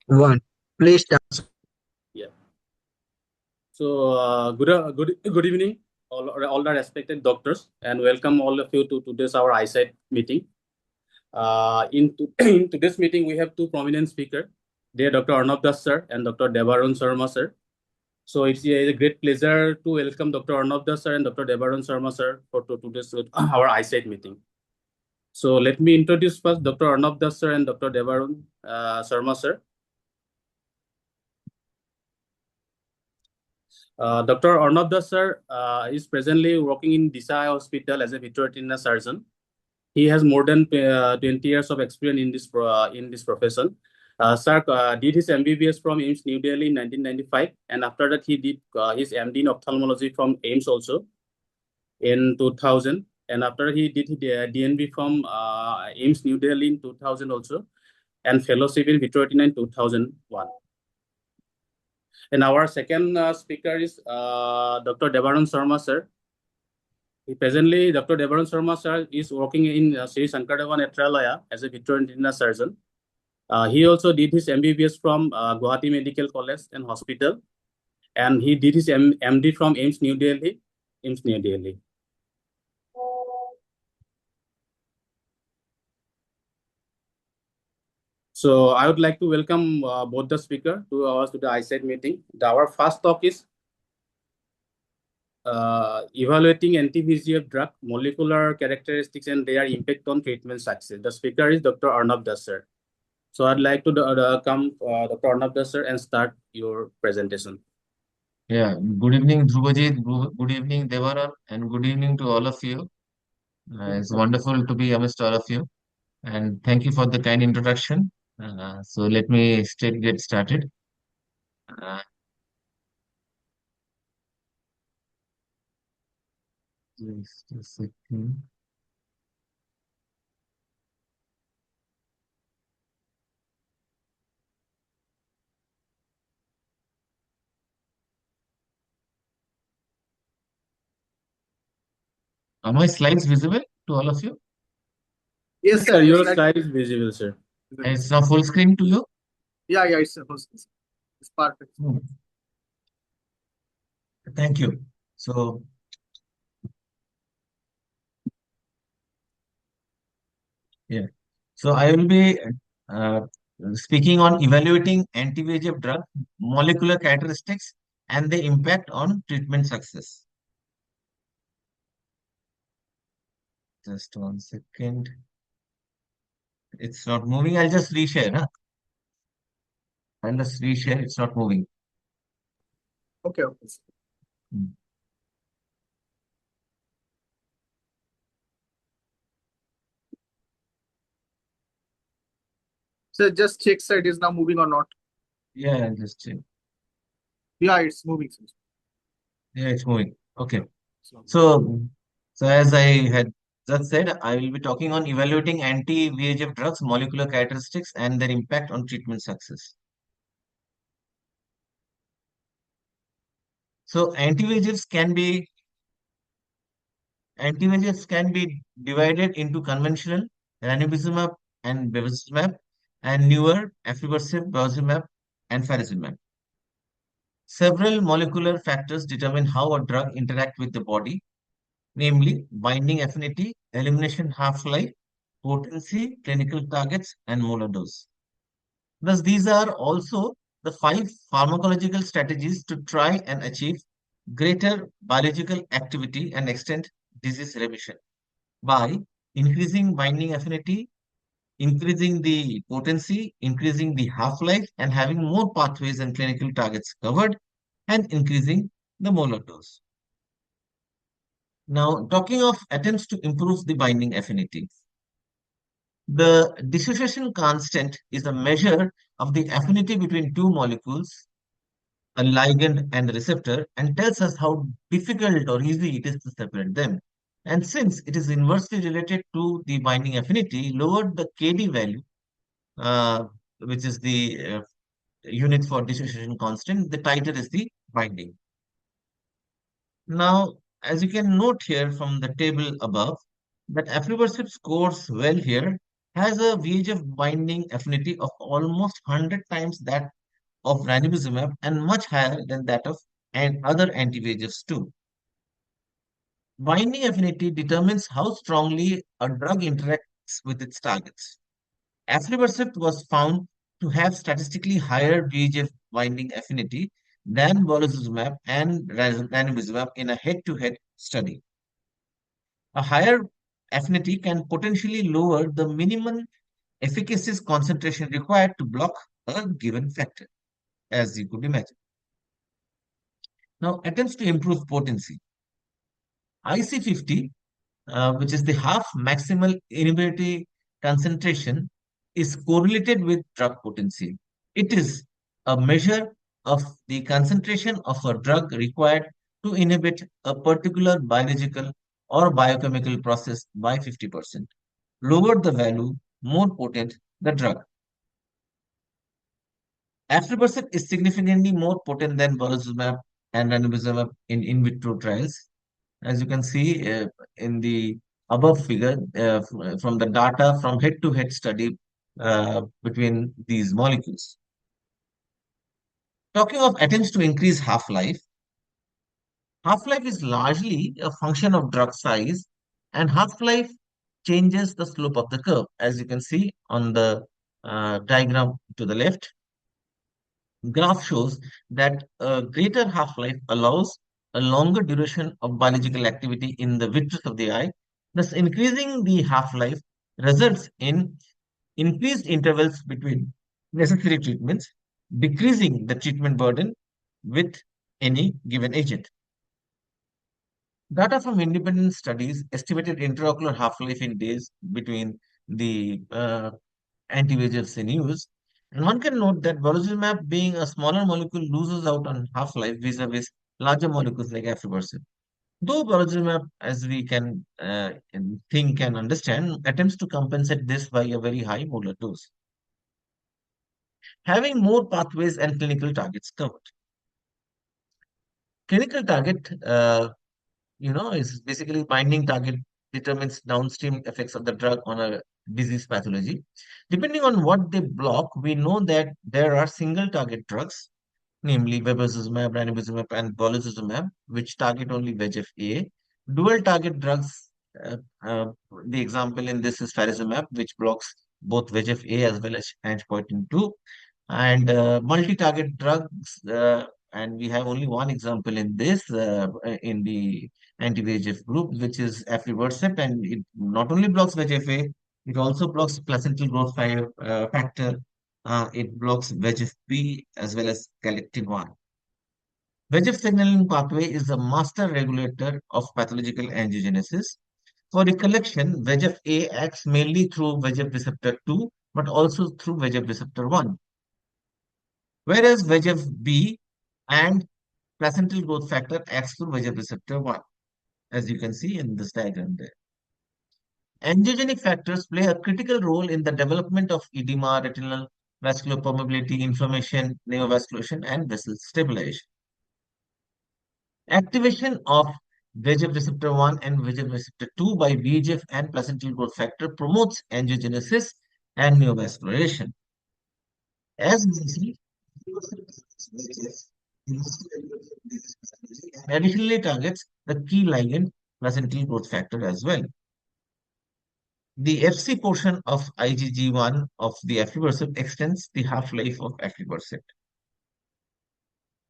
One. Please start. Yeah. So, good evening, all the respected doctors, and welcome all of you to today's our eyesight meeting. In today's meeting, we have two prominent speakers. They are Dr. Arnab Das sir and Dr. Devarun Sharma sir. So it's a great pleasure to welcome Dr. Arnab Das sir and Dr. Devarun Sharma sir for today's our eyesight meeting. So let me introduce first Dr. Arnab Das sir and Dr. Devarun Sharma sir. Dr. Arnab Das sir is presently working in Desai Hospital as a veterinary surgeon. He has more than 20 years of experience in this profession. Sir did his MBBS from AIMS New Delhi in 1995, and after that he did his MD in ophthalmology from AIMS also in 2000. And after he did his DNB from AIMS New Delhi in 2000 also, and fellowship in veterinary in 2001. And our second speaker is Dr. Devarun Sharma sir. Presently, Dr. Devarun Sharma sir is working in Sri Sankardevan Netralaya as a veterinary surgeon. He also did his MBBS from Guwahati Medical College and Hospital, and he did his MD from AIMS New Delhi. AIMS New Delhi. So I would like to welcome both the speaker to the eyesight meeting. Our first talk is evaluating anti-VEGF drug molecular characteristics and their impact on treatment success. The speaker is Dr. Arnab Das sir. So I'd like to come Dr. Arnab Das sir and start your presentation. Yeah, good evening, Dhrubajit. Good evening, Devaran, and good evening to all of you. It's wonderful to be amidst all of you, and thank you for the kind introduction. So let me straight get started. Uh, just a second. Are my slides visible to all of you? Yes, sir. Your slide is visible, sir. And it's now full screen to you? Yeah, it's perfect. Hmm. Thank you. So, yeah. So I will be uh, speaking on evaluating anti-VEGF drug molecular characteristics and the impact on treatment success. Just 1 second. It's not moving. I'll just reshare. Huh? I'll just reshare. It's not moving. Okay. Hmm. So just check sir, it is now moving or not. Yeah, I'll just check. Yeah, it's moving. Yeah, it's moving. Okay. So, so as I had just said, I will be talking on evaluating anti-VEGF drugs, molecular characteristics, and their impact on treatment success. So, anti-VEGFs can be divided into conventional ranibizumab and bevacizumab, and newer aflibercept, bevacizumab, and faricimab. Several molecular factors determine how a drug interacts with the body, namely binding affinity, elimination half-life, potency, clinical targets, and molar dose. Thus, these are also the 5 pharmacological strategies to try and achieve greater biological activity and extend disease remission by increasing binding affinity, increasing the potency, increasing the half-life, and having more pathways and clinical targets covered, and increasing the molar dose. Now, talking of attempts to improve the binding affinity, the dissociation constant is a measure of the affinity between two molecules, a ligand and a receptor, and tells us how difficult or easy it is to separate them. And since it is inversely related to the binding affinity, lower the Kd value, uh, which is the unit for dissociation constant, the tighter is the binding. Now, as you can note here from the table above, that aflibercept scores well here has a VEGF binding affinity of almost 100 times that of ranibizumab and much higher than that of other anti-VEGFs too. Binding affinity determines how strongly a drug interacts with its targets. Aflibercept was found to have statistically higher VEGF binding affinity than bevacizumab and ranibizumab in a head-to-head study. A higher affinity can potentially lower the minimum efficacious concentration required to block a given factor, as you could imagine. Now, attempts to improve potency. IC50, which is the half maximal inhibitory concentration, is correlated with drug potency. It is a measure of the concentration of a drug required to inhibit a particular biological or biochemical process by 50%. Lower the value, more potent the drug. Aflibercept is significantly more potent than bevacizumab and ranibizumab in vitro trials. As you can see in the above figure from the data from head-to-head study between these molecules. Talking of attempts to increase half-life, half-life is largely a function of drug size, and half-life changes the slope of the curve, as you can see on the diagram to the left. Graph shows that a greater half-life allows a longer duration of biological activity in the vitreous of the eye. Thus, increasing the half-life results in increased intervals between necessary treatments, decreasing the treatment burden with any given agent. Data from independent studies estimated intraocular half-life in days between the anti-VEGFs in use. And one can note that bevacizumab, being a smaller molecule, loses out on half-life vis-a-vis larger molecules like aflibercept. Though bevacizumab, as we can think and understand, attempts to compensate this by a very high molar dose. Having more pathways and clinical targets covered. Clinical target, is basically binding target determines downstream effects of the drug on a disease pathology. Depending on what they block, we know that there are single target drugs, namely bevacizumab, ranibizumab, and bolizumab, which target only VEGF-A. Dual target drugs, uh, uh, the example in this is faricimab, which blocks both VEGF-A as well as angiopoietin 2. And multi-target drugs, and we have only one example in this, in the anti-VEGF group, which is aflibercept, and it not only blocks VEGF-A, it also blocks placental growth factor. It blocks VEGF-B as well as galectin-1. VEGF signaling pathway is the master regulator of pathological angiogenesis. For recollection, VEGF-A acts mainly through VEGF receptor 2, but also through VEGF receptor 1. Whereas VEGF-B and placental growth factor acts through VEGF receptor 1, as you can see in this diagram there. Angiogenic factors play a critical role in the development of edema, retinal vascular permeability, inflammation, neovascularization, and vessel stabilization. Activation of VEGF receptor 1 and VEGF receptor 2 by VEGF and placental growth factor promotes angiogenesis and neovascularization. As we see, additionally targets the key ligand placental growth factor as well. The FC portion of IgG1 of the aflibercept extends the half-life of aflibercept.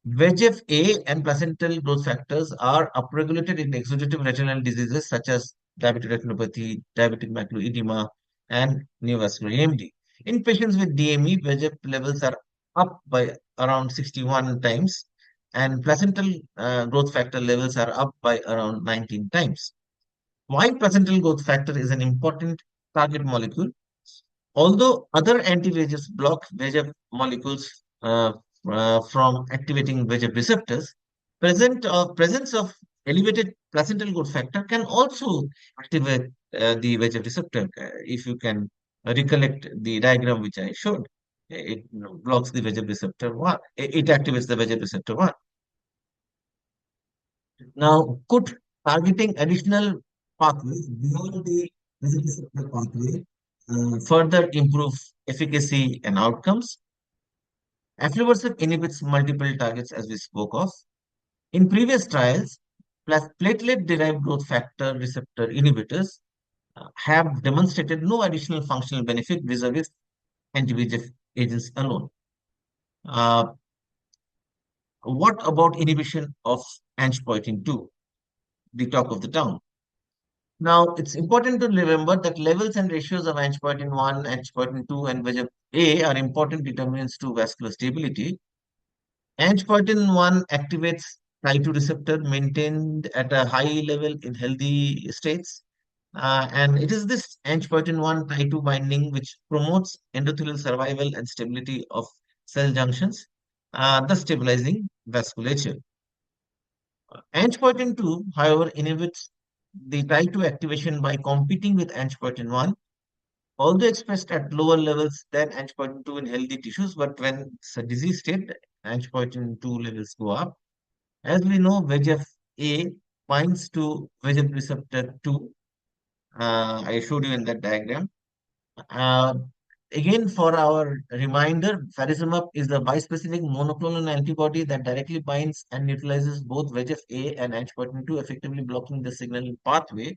VEGF-A and placental growth factors are upregulated in exudative retinal diseases such as diabetic retinopathy, diabetic macular edema, and neovascular AMD. In patients with DME, VEGF levels are up by around 61 times, and placental growth factor levels are up by around 19 times. Why placental growth factor is an important target molecule? Although other anti-VEGFs block VEGF molecules from activating VEGF receptors, presence of elevated placental growth factor can also activate the VEGF receptor. If you can recollect the diagram which I showed, it blocks the VEGF receptor 1. It activates the VEGF receptor 1. Now, could targeting additional pathways beyond the VEGF receptor pathway further improve efficacy and outcomes. Aflibercept inhibits multiple targets, as we spoke of. In previous trials, platelet-derived growth factor receptor inhibitors have demonstrated no additional functional benefit vis-a-vis anti-VEGF agents alone. What about inhibition of angiopoietin 2, the talk of the town? Now, it's important to remember that levels and ratios of angiopoietin 1, angiopoietin 2, and VEGF-A are important determinants to vascular stability. Angiopoietin 1 activates Tie2 receptor maintained at a high level in healthy states. And it is this angiopoietin 1 Tie2 binding which promotes endothelial survival and stability of cell junctions, thus stabilizing vasculature. Angiopoietin 2, however, inhibits the Tie2 activation by competing with angiopoietin 1, although expressed at lower levels than angiopoietin 2 in healthy tissues, but when it's a disease state, angiopoietin 2 levels go up. As we know, VEGF-A binds to VEGF receptor 2. I showed you in that diagram. Uh, Again, for our reminder, faricimab is the bispecific monoclonal antibody that directly binds and neutralizes both VEGF-A and angiopoietin 2, effectively blocking the signaling pathway.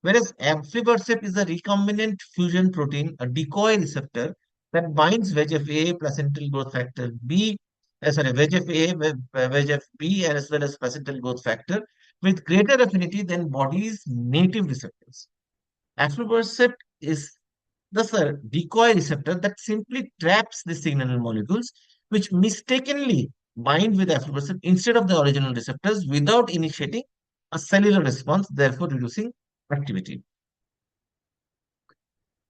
Whereas aflibercept is a recombinant fusion protein, a decoy receptor that binds VEGF-A, placental growth factor B, VEGF-A, VEGF-B, as well as placental growth factor with greater affinity than body's native receptors. Aflibercept is thus a decoy receptor that simply traps the signal molecules, which mistakenly bind with aflibercept instead of the original receptors without initiating a cellular response, therefore reducing activity.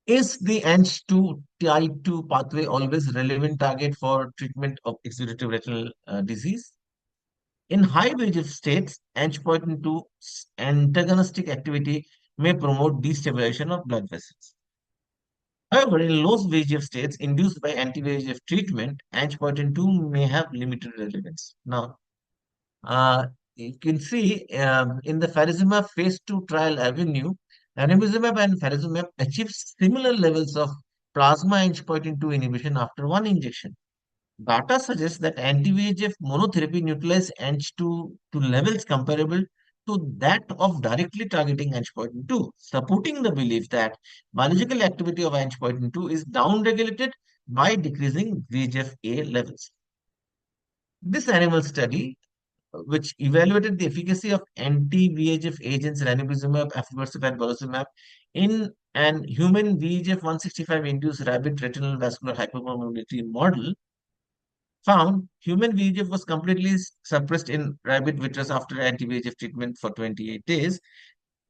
Is the Ang2 Tie2 pathway always relevant target for treatment of exudative retinal disease? In high VEGF states, angiopoietin 2 antagonistic activity may promote destabilization of blood vessels. However, in low VEGF states induced by anti-VEGF treatment, angiopoietin 2 may have limited relevance. Now, you can see in the faricimab phase 2 trial Avenue, ranibizumab and faricimab achieved similar levels of plasma angiopoietin 2 inhibition after one injection. Data suggests that anti-VEGF monotherapy neutralized Ang2 to levels comparable to that of directly targeting angiopoietin 2, supporting the belief that biological activity of angiopoietin 2 is downregulated by decreasing VEGF-A levels. This animal study, which evaluated the efficacy of anti-VEGF agents ranibizumab, aflibercept, and bortezomib in an human VEGF-165-induced rabbit retinal vascular hyperpermeability model, found human VEGF was completely suppressed in rabbit vitreous after anti-VEGF treatment for 28 days.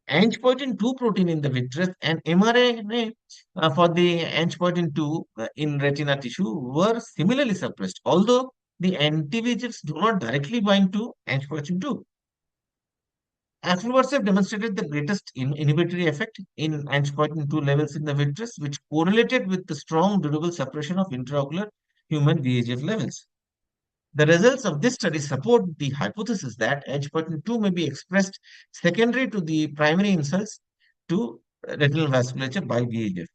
Angiopoietin 2 protein in the vitreous and mRNA for the angiopoietin 2 in retina tissue were similarly suppressed, although the anti-VEGFs do not directly bind to angiopoietin 2. Aflibercept demonstrated the greatest inhibitory effect in angiopoietin 2 levels in the vitreous, which correlated with the strong durable suppression of intraocular human VEGF levels. The results of this study support the hypothesis that angiopoietin 2 may be expressed secondary to the primary insults to retinal vasculature by VEGF.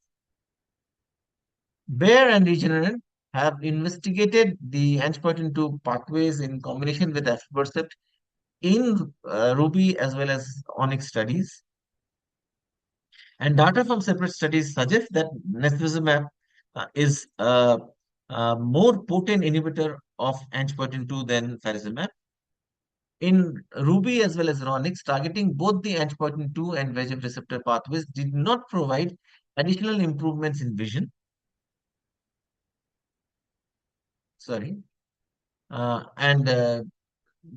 Baer and Regeneron have investigated the angiopoietin 2 pathways in combination with aflibercept in Ruby as well as Onyx studies. And data from separate studies suggest that nefizimab is a more potent inhibitor of angiopoietin 2 than faricimab. In Ruby as well as Onyx, targeting both the angiopoietin 2 and VEGF receptor pathways did not provide additional improvements in vision. Sorry.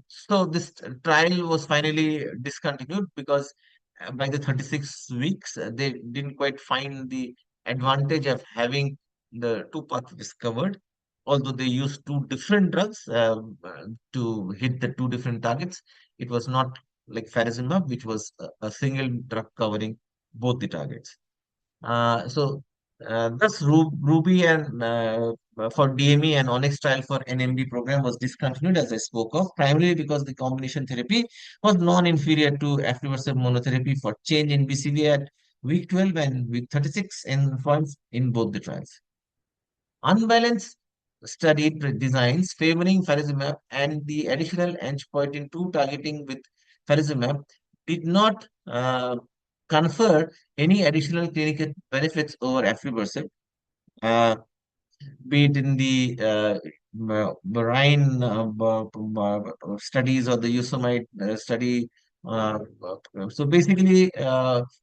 So this trial was finally discontinued because by the 36 weeks, they didn't quite find the advantage of having the two pathways covered, although they used two different drugs to hit the two different targets. It was not like faricimab, which was a single drug covering both the targets. Thus, Ruby and for DME and Onyx trial for NMD program was discontinued, as I spoke of, primarily because the combination therapy was non-inferior to aflibercept monotherapy for change in BCVA at week 12 and week 36 endpoints in both the trials. Unbalanced study designs favoring faricimab and the additional angiopoietin 2 targeting with faricimab did not confer any additional clinical benefits over aflibercept, uh, be it in the marine studies or the Yosemite study. So basically,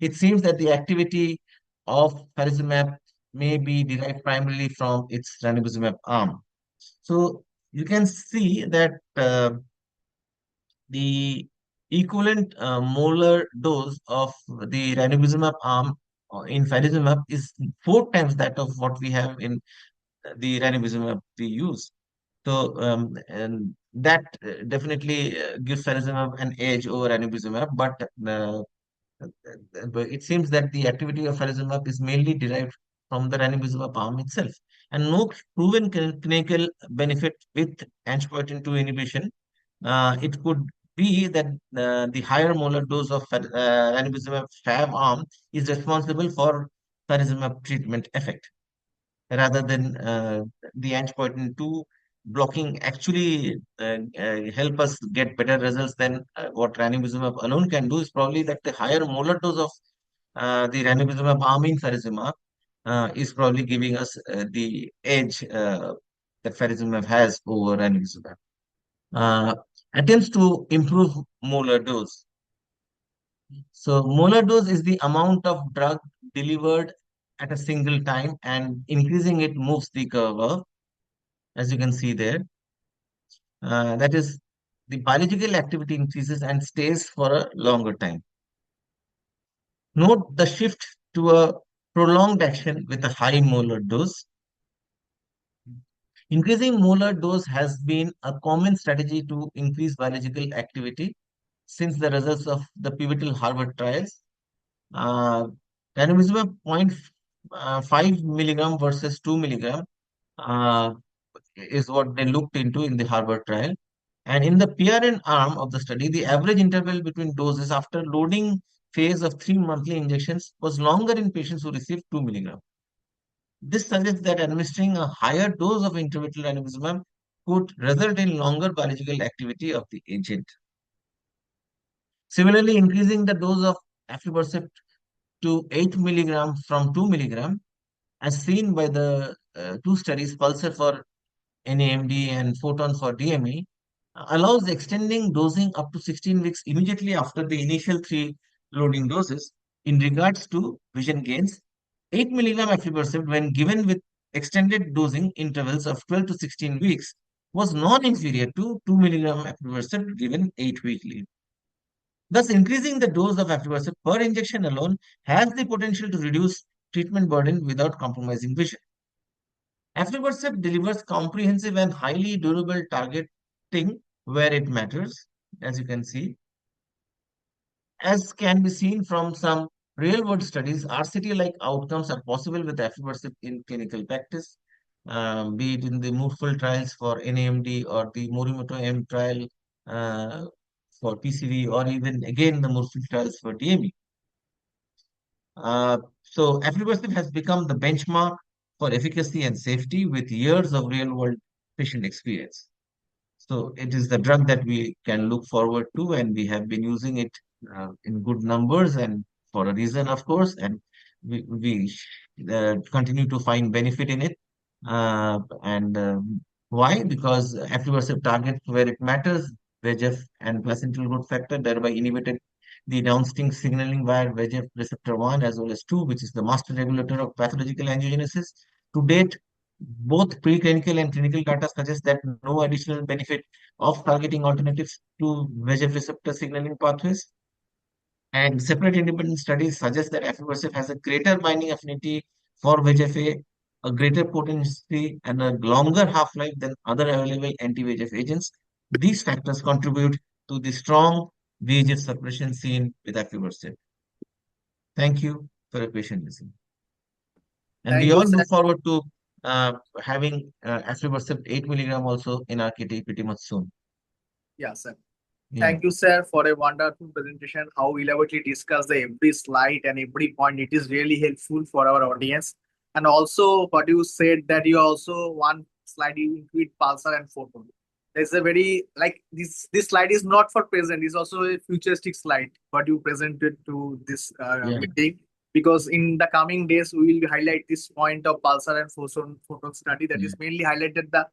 it seems that the activity of faricimab may be derived primarily from its ranibizumab arm. So you can see that the equivalent molar dose of the ranibizumab arm in faricimab is 4 times that of what we have in the ranibizumab we use. So, and that definitely gives faricimab an edge over ranibizumab, but it seems that the activity of faricimab is mainly derived from the ranibizumab arm itself, and no proven clinical benefit with angiopoietin 2 inhibition. It could be that the higher molar dose of ranibizumab FAB arm is responsible for faricimab treatment effect rather than the angiopoietin 2 blocking actually help us get better results than what ranibizumab alone can do is probably that the higher molar dose of the ranibizumab arm in faricimab is probably giving us the edge that faricimab has over ranibizumab. Uh, Attempts to improve molar dose. So molar dose is the amount of drug delivered at a single time, and increasing it moves the curve up, as you can see there. That is, the biological activity increases and stays for a longer time. Note the shift to a prolonged action with a high molar dose. Increasing molar dose has been a common strategy to increase biological activity since the results of the pivotal Harvard trials. Uh, Ranibizumab 0.5 milligram versus 2 milligram uh, is what they looked into in the Harvard trial. And in the PRN arm of the study, the average interval between doses after loading phase of 3 monthly injections was longer in patients who received 2 milligram. This suggests that administering a higher dose of intravitreal ranibizumab could result in longer biological activity of the agent. Similarly, increasing the dose of aflibercept to 8 milligram from 2 milligram, as seen by the two studies, PULSAR for NAMD and PHOTON for DME, allows extending dosing up to 16 weeks immediately after the initial 3 loading doses. In regards to vision gains, 8 milligram aflibercept, when given with extended dosing intervals of 12 to 16 weeks, was non-inferior to 2 milligram aflibercept given 8 weekly. Thus, increasing the dose of aflibercept per injection alone has the potential to reduce treatment burden without compromising vision. Aflibercept delivers comprehensive and highly durable targeting where it matters, as you can see. As can be seen from some real-world studies, RCT-like outcomes are possible with aflibercept in clinical practice, be it in the MOVEFUL trials for NAMD or the Morimoto M trial for PCV, or even again the MOVEFUL trials for DME. So aflibercept has become the benchmark for efficacy and safety with years of real-world patient experience. So it is the drug that we can look forward to, and we have been using it in good numbers and for a reason, of course, and we continue to find benefit in it. And why? Because aflibercept targets where it matters, VEGF and placental growth factor, thereby inhibited the downstream signaling via VEGF receptor 1 as well as 2, which is the master regulator of pathological angiogenesis. To date, both preclinical and clinical data suggest that no additional benefit of targeting alternatives to VEGF receptor signaling pathways. And separate independent studies suggest that aflibercept has a greater binding affinity for VEGF-A, a greater potency, and a longer half-life than other available anti-VEGF agents. These factors contribute to the strong VEGF suppression seen with aflibercept. Thank you for your patient listening. And we Thank you, all sir. look forward to having aflibercept 8 milligram also in our kitty pretty much soon. Yeah, sir. Yeah. Thank you, sir, for a wonderful presentation. How elaborately discussed the every slide and every point. It is really helpful for our audience. And also, what you said that you also one slide you include pulsar and photon. There's a very like this slide is not for present. It's also a futuristic slide. What you presented to this Yeah. meeting, because in the coming days we will highlight this point of pulsar and photon study that Yeah. is mainly highlighted the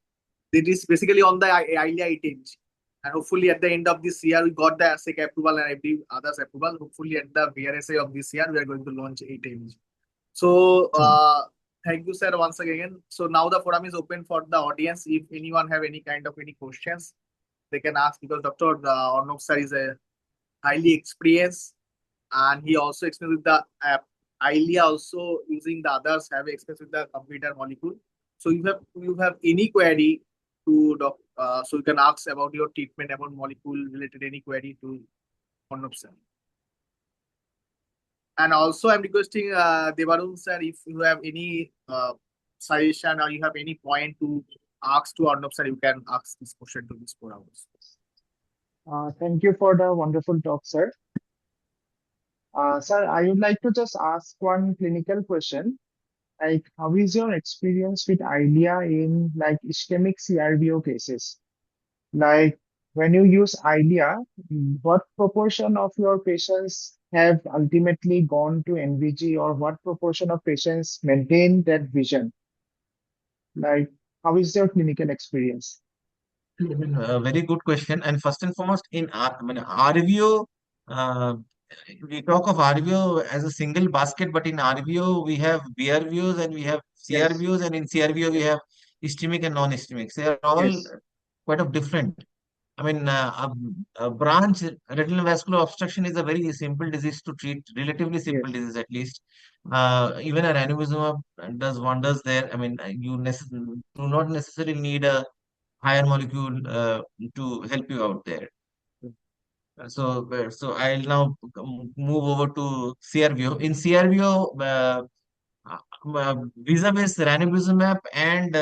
it is basically on the ILIA 8 and hopefully at the end of this year, we got the ASIC approval and every others approval. Hopefully at the VRSA of this year, we are going to launch 8 So Sure. thank you, sir, once again. So now the forum is open for the audience. If anyone have any kind of any questions, they can ask because Dr. Arnab sir is a highly experienced and he also experienced with the app. ILIA also using the others have experience with the computer molecule. So you have any query to so you can ask about your treatment about molecule related any query to Arnab sir. And also I'm requesting Devarun sir if you have any suggestion or you have any point to ask to Arnab sir, you can ask this question to this 4 hours. Thank you for the wonderful talk, sir. Sir, I would like to just ask one clinical question. Like, how is your experience with ILIA in like ischemic CRVO cases? Like, when you use ILIA, what proportion of your patients have ultimately gone to NVG, or what proportion of patients maintain that vision? Like, how is your clinical experience? I mean, a very good question. And first and foremost, in RVO, uh, we talk of RVO as a single basket, but in RVO we have BRVOs and we have Yes, CRVOs, and in CRVO we have ischemic and non-ischemic. They are all yes, quite of different. I mean, a branch retinal vascular obstruction is a very simple disease to treat, relatively simple yes, disease at least. Even a ranibizumab does wonders there. I mean, do not necessarily need a higher molecule to help you out there. So I'll now move over to CRVO. In CRVO, vis-a-vis ranibizumab and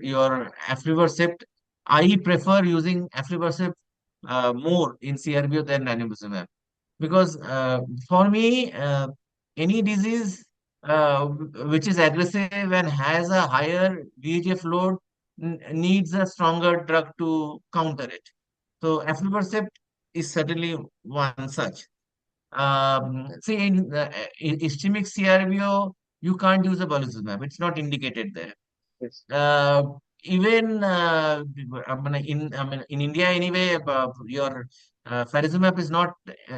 your aflibercept, I prefer using aflibercept more in CRVO than ranibizumab because for me, any disease which is aggressive and has a higher VEGF load needs a stronger drug to counter it. So aflibercept is certainly one such. See, in ischemic CRVO, you can't use a bevacizumab. It's not indicated there. yes, Uh, Even in India anyway, your faricimab is not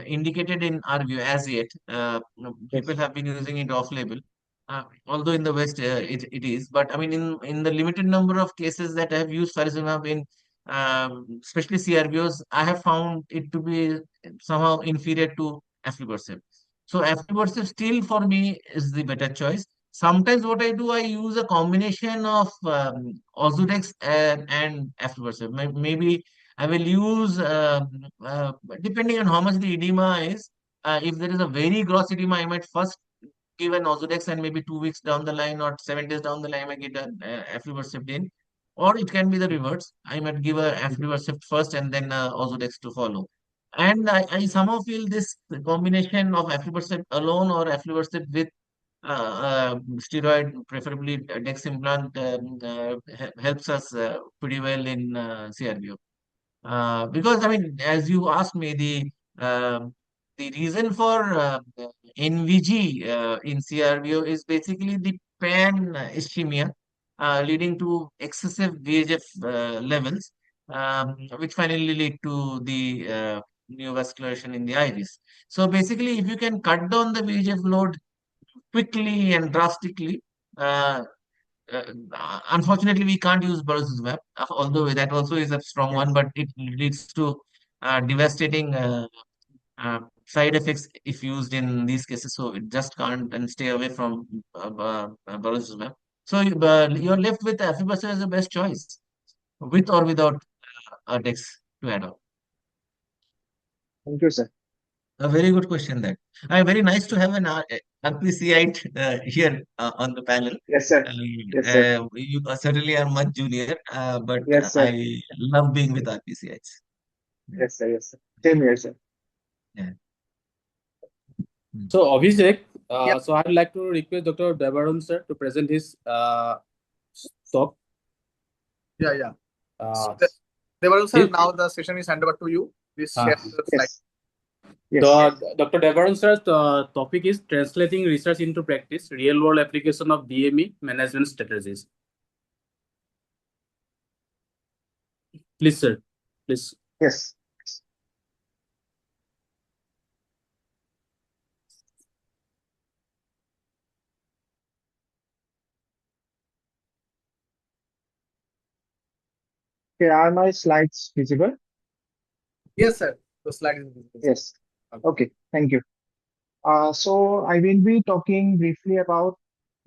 indicated in our view as yet. People yes, have been using it off-label, although in the West it is. But I mean, in the limited number of cases that I have used faricimab in, especially CRVOs, I have found it to be somehow inferior to aflibercept. So aflibercept still for me is the better choice. Sometimes what I do, I use a combination of Ozurdex and aflibercept. Maybe I will use, depending on how much the edema is. If there is a very gross edema, I might first give an Ozurdex and maybe 2 weeks down the line or 7 days down the line, I get an aflibercept in. Or it can be the reverse. I might give a aflibercept first and then Ozurdex to follow. And I somehow feel this combination of aflibercept alone or aflibercept with steroid, preferably Dex implant, helps us pretty well in CRVO. Because I mean, as you asked me, the reason for NVG in CRVO is basically the pan ischemia leading to excessive VEGF levels, which finally lead to the neovascularization in the iris. So basically, if you can cut down the VEGF load quickly and drastically. Uh, Unfortunately, we can't use bevacizumab, although that also is a strong one, yes. but it leads to devastating side effects if used in these cases. So it just can't and stay away from bevacizumab. So you're left with aflibercept as the best choice, with or without a dex to add on. Thank you, sir. A very good question that. Very nice to have an RPCite here on the panel. Yes, sir. Yes, sir. You certainly are much junior, but Yes, sir. I love being with RPCites. Yes, sir. Yes, sir. Same here, sir. Yeah. So Abhishek, Yeah. so I'd like to request Dr. Devaran sir to present his talk. Yeah. So, Uh, Devaru sir, his, now the session is handed over to you. Please share the slide. Yes. Yes. Dr. Devaran sir's topic is translating research into practice, real world application of DME management strategies. Please, sir. Please. Yes. Okay, are my slides visible? Yes, sir. The slide is visible, sir. Yes. Okay, thank you. So I will be talking briefly about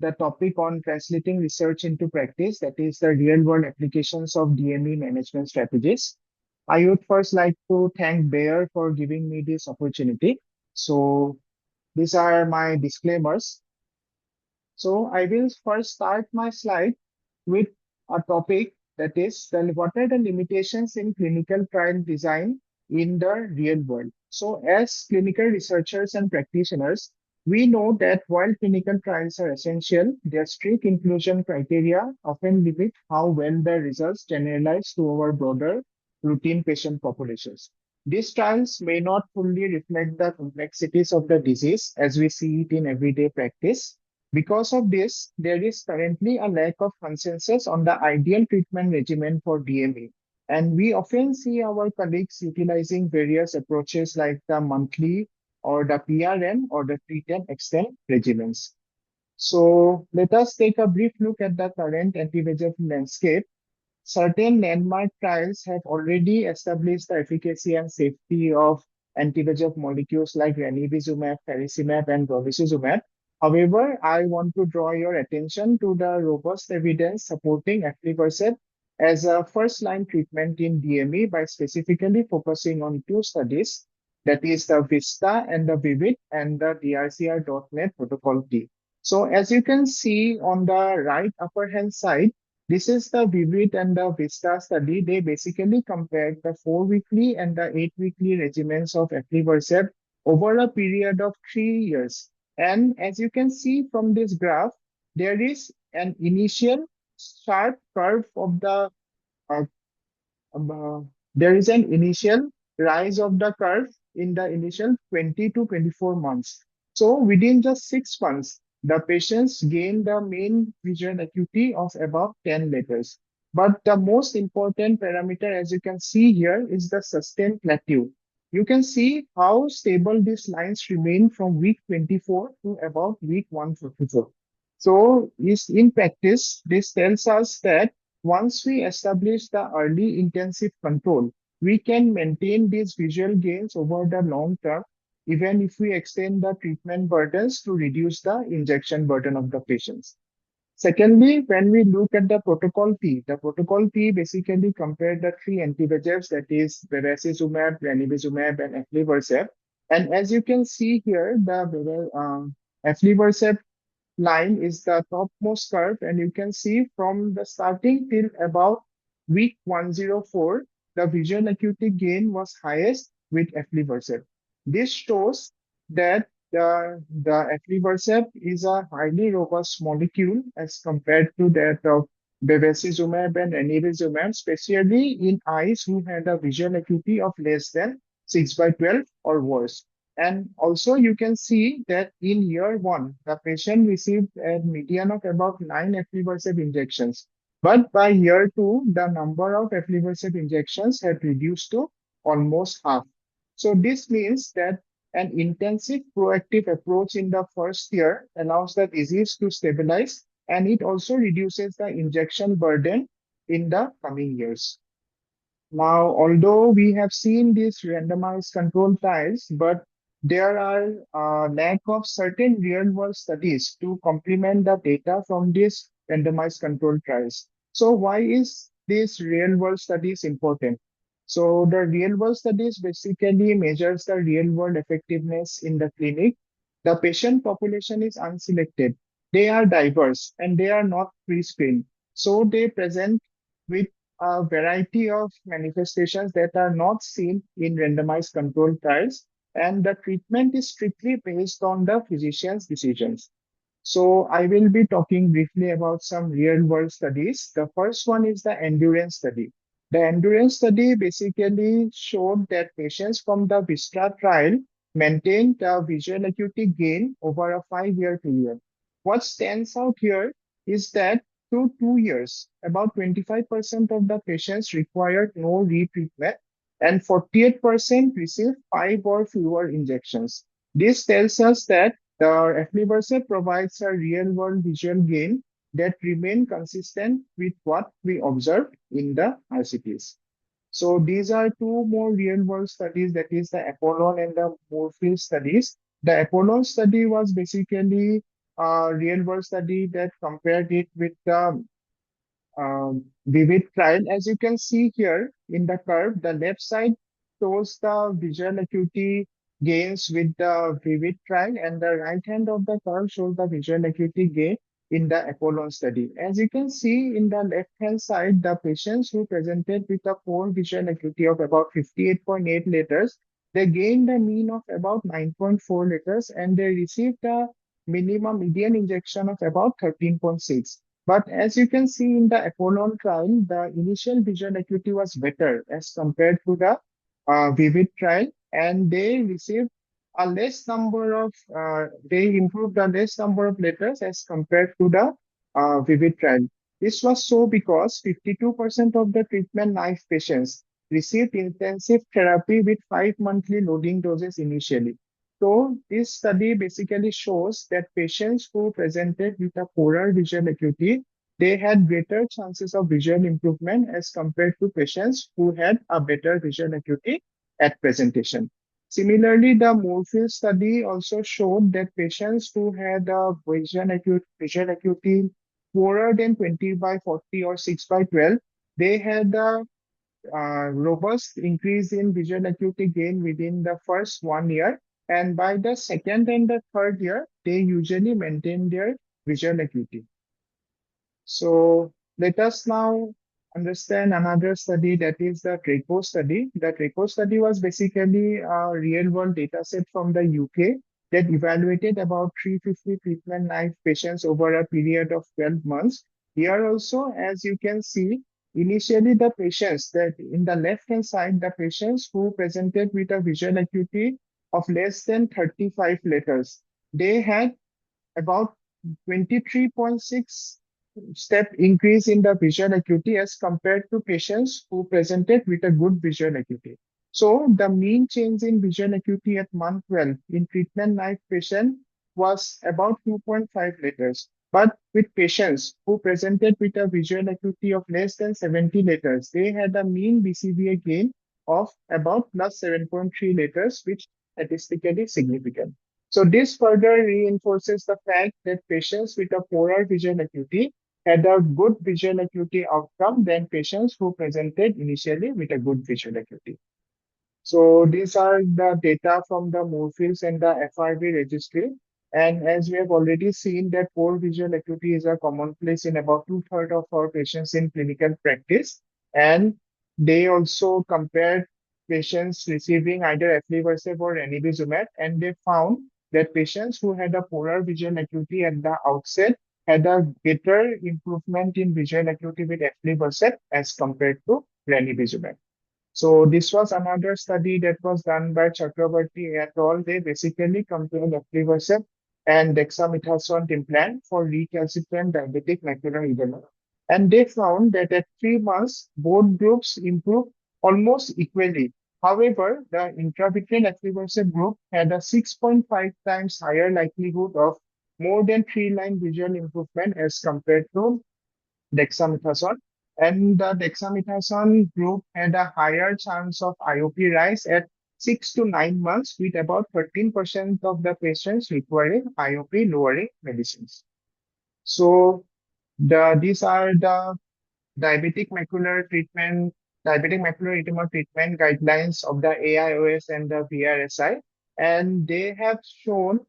the topic on translating research into practice, that is the real world applications of DME management strategies. I would first like to thank Bayer for giving me this opportunity. So these are my disclaimers. So I will first start my slide with a topic, that is what are the limitations in clinical trial design in the real world. So as clinical researchers and practitioners, we know that while clinical trials are essential, their strict inclusion criteria often limit how well the results generalize to our broader routine patient populations. These trials may not fully reflect the complexities of the disease as we see it in everyday practice. Because of this, there is currently a lack of consensus on the ideal treatment regimen for DME. And we often see our colleagues utilizing various approaches like the monthly or the PRN or the treat and extend regimens. So let us take a brief look at the current anti-VEGF landscape. Certain landmark trials have already established the efficacy and safety of anti-VEGF molecules like ranibizumab, faricimab, and bevacizumab. However, I want to draw your attention to the robust evidence supporting aflibercept as a first-line treatment in DME by specifically focusing on two studies, that is the VISTA and the VIVID and the DRCR.net protocol T. So as you can see on the right upper hand side, this is the VIVID and the VISTA study. They basically compared the 4-weekly and the 8-weekly regimens of aflibercept over a period of 3 years. And as you can see from this graph, there is an initial sharp curve of the uh, there is an initial rise of the curve in the initial 20 to 24 months. So within just 6 months, the patients gain the mean visual acuity of about 10 letters. But the most important parameter, as you can see here, is the sustained plateau. You can see how stable these lines remain from week 24 to about week 154. So in practice, this tells us that once we establish the early intensive control, we can maintain these visual gains over the long term, even if we extend the treatment burdens to reduce the injection burden of the patients. Secondly, when we look at the protocol T basically compared the three anti-VEGFs, that is bevacizumab, ranibizumab, and aflibercept. And as you can see here, the aflibercept line is the topmost curve, and you can see from the starting till about week 104, the visual acuity gain was highest with aflibercept. This shows that the aflibercept is a highly robust molecule as compared to that of bevacizumab and ranibizumab, especially in eyes who had a visual acuity of less than 6/12 or worse. And also you can see that in year one, the patient received a median of about 9 aflibercept injections. But by year two, the number of aflibercept injections had reduced to almost half. So this means that an intensive proactive approach in the first year allows the disease to stabilize, and it also reduces the injection burden in the coming years. Now, although we have seen these randomized control trials, but there are lack of certain real-world studies to complement the data from these randomized control trials. So why is these real-world studies important? So the real-world studies basically measures the real-world effectiveness in the clinic. The patient population is unselected. They are diverse and they are not pre-screened. So they present with a variety of manifestations that are not seen in randomized controlled trials, and the treatment is strictly based on the physician's decisions. So I will be talking briefly about some real world studies. The first one is the endurance study. The endurance study basically showed that patients from the VISTA trial maintained a visual acuity gain over a 5-year period. What stands out here is that through 2 years, about 25% of the patients required no retreatment and 48% received 5 or fewer injections. This tells us that the aflibercept provides a real-world visual gain that remain consistent with what we observed in the RCTs. So these are two more real-world studies, that is the Apollon and the Moorfield studies. The Apollon study was basically a real-world study that compared it with the Vivid trial. As you can see here in the curve, the left side shows the visual acuity gains with the Vivid trial, and the right hand of the curve shows the visual acuity gain in the Apollon study. As you can see in the left hand side, the patients who presented with a poor visual acuity of about 58.8 letters, they gained a mean of about 9.4 letters, and they received a minimum median injection of about 13.6. But as you can see in the Apollon trial, the initial visual acuity was better as compared to the Vivid trial, and they received a less number of, they improved a less number of letters as compared to the Vivid trial. This was so because 52% of the treatment-naive patients received intensive therapy with 5 monthly loading doses initially. So this study basically shows that patients who presented with a poorer visual acuity, they had greater chances of visual improvement as compared to patients who had a better visual acuity at presentation. Similarly, the Moorfield study also showed that patients who had a visual acuity poorer than 20/40 or 6/12, they had a robust increase in visual acuity gain within the first 1 year, and by the second and the third year, they usually maintain their visual acuity. So let us now understand another study, that is the TRACO study. The TRACO study was basically a real-world data set from the UK that evaluated about 350 treatment-naive patients over a period of 12 months. Here also, as you can see, initially the patients that in the left-hand side, the patients who presented with a visual acuity of less than 35 letters, they had about 23.6 step increase in the visual acuity as compared to patients who presented with a good visual acuity. So the mean change in visual acuity at month 12 in treatment-naive patient was about 2.5 letters. But with patients who presented with a visual acuity of less than 70 letters, they had a mean BCVA gain of about plus 7.3 letters, which statistically significant. So this further reinforces the fact that patients with a poorer visual acuity had a good visual acuity outcome than patients who presented initially with a good visual acuity. So these are the data from the Moorfields and the FRB registry. And as we have already seen that poor visual acuity is a commonplace in about 2/3 of our patients in clinical practice. And they also compared patients receiving either aflibercept or ranibizumab, and they found that patients who had a poorer visual acuity at the outset had a better improvement in visual acuity with aflibercept as compared to ranibizumab. So this was another study that was done by Chakrabarty et al. They basically compared aflibercept and dexamethasone implant for recalcitrant diabetic macular edema. And they found that at 3 months, both groups improved almost equally. However, the intravitreal aflibercept group had a 6.5 times higher likelihood of more than 3-line visual improvement as compared to dexamethasone. And the dexamethasone group had a higher chance of IOP rise at 6 to 9 months, with about 13% of the patients requiring IOP lowering medicines. So these are the diabetic macular edema treatment guidelines of the AIOS and the VRSI, and they have shown